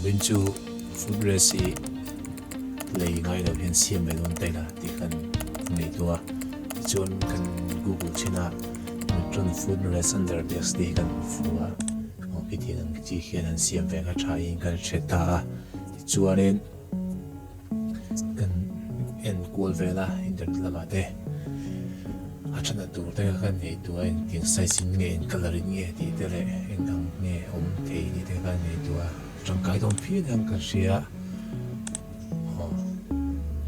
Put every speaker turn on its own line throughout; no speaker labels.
bên chu food recipe lấy ngay đầu tiên xem về luôn đây là thì cần ngày tua chọn cần Google china chọn food recipe để đi cần phua cái thì cần chỉ khi cần xem về cái trái cần chế ta chua lên cần en cool về là internet là thế cho nên tụi tôi cần ngày tua tiếng sai xin nghe coloring nghe thì thế này anh đang nghe ông thầy thì thế cần ngày tua trong cái đồng phía đang cần xia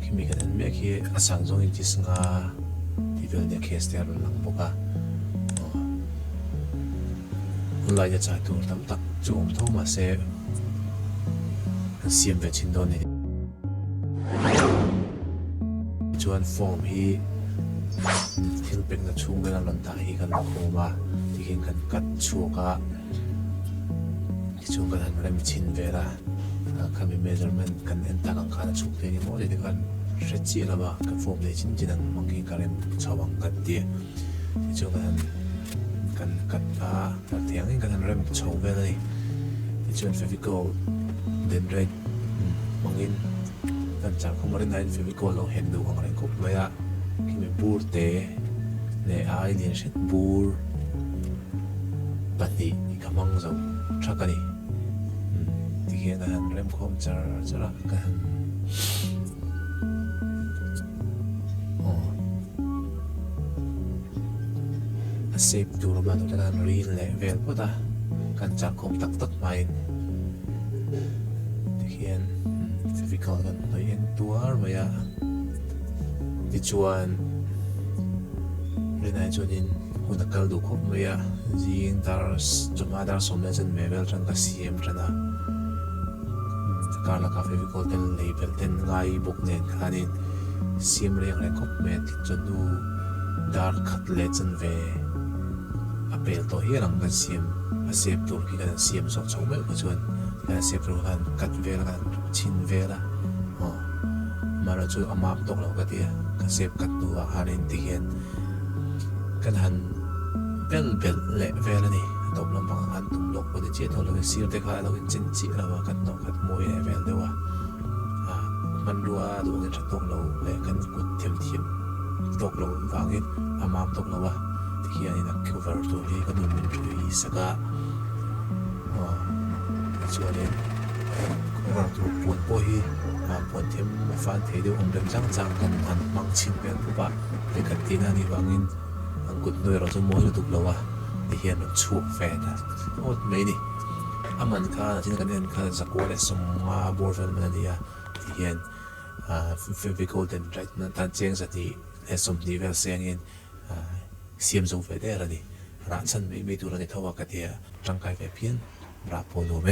khi mình cần biết khi sáng giống như chỉ nga thì về để case để rồi lăng bốc à lạiจะจ่ายตัวตั้มตักจูงทุ่งมาเสียเสียมไปชิ้นโดนนี่ชวนฟอร์มฮีที่เป็นกระชุ่มกันหล่นตาฮีกันโคมาที่กินกันกัดชัวกะที่ชูกันอะไรมีชิ้นเวลาคันมีเมเจอร์เมนต์กันเอ็นตากันการชุกเทียนโมเดลกันเช็ดจีละบ้ากันฟอร์มเลยชิ้นจีนังมังกินกันเอ็มชาวบังกันเดียที่ชูกันกันกัดกัดเทียงกันเริ่มโชว์ไปเลยที่ชวนเฟวิโก้เดินเร่งมองอินกันจากเขามาเล่นในเฟวิโก้เราเห็นดูของอะไรก็ไม่ละที่มีบูร์เตะในไอเลียนเช็ดบูร์ปัดนี้ขมังจะชักกันนี่ที่เห็นกันเริ่มคมจะรักกันเซฟดูระบบตัวการรีเลเวลก็ได้การจับคมตักไม่ที่เขียนฟิกอลกันตัวเองตัวอะไรอ่ะที่ชวนเรื่องไหนชวนยินหุ่นกัลดูครบไหมอ่ะยิงดาร์สจุดมาดาร์สสมเลยจนเมเวลจนก็เสียมจนนะการละกาฟิกอลเต็นเลเวลเต็นไงบุกเน้นขนาดนี้เสียมเรียงอะไรครบเมทจนดูดาร์คัดเลจนเวเปลตัวเฮียหลังกันเสียมเสียบตัวที่กันเสียมสองช่องไม่ก็ชวนกันเสียบตัวกันกัดเวลกันชินเวลมาเราช่วยเอามาตกเราก็เดียกันเสียบกัดตัวหาเรนตีเห็นกันหันเบลเละเวลนี่ตบลำพังหันตุ้มลกวันเจี๊ยเราเสียบแต่ขาเราเป็นจินจิเรากันตกกัดมวยเวลเดียวมันรัวดูกันจะตกเราเลยกันกุดเทียมตกเราวางเงินเอามาตกเราที่อันนี้นักคิวเวอร์ตัวนี้ก็ดูเป็นจุยสักส่วนนี้ก็ถูกปวดป่วยปวดเทียมฟันเทียดองเดิมจังกันหันมังชิงเป็นผู้บ้าในกันที่นั่นนี่วางเงินอังกุฎด้วยเราจะมวยถูกแล้วที่อันนั้นชั่วแฟนโอ้ไม่ดิมันข้าที่นั่นกันข้าจะกลัวเลยสมมาบอร์เฟลมันนี่ที่อันฟิฟิโกเดนไรนั่นตั้งเจียงสัตย์เลยสมดีเวลเสียงเงินเสียมสูงไปได้แล้วนี่ร้านฉันไม่ดูแล้วนี่เท่าว่ากันเดียร่างกายแบบเพี้ยนรับโปรโลไหม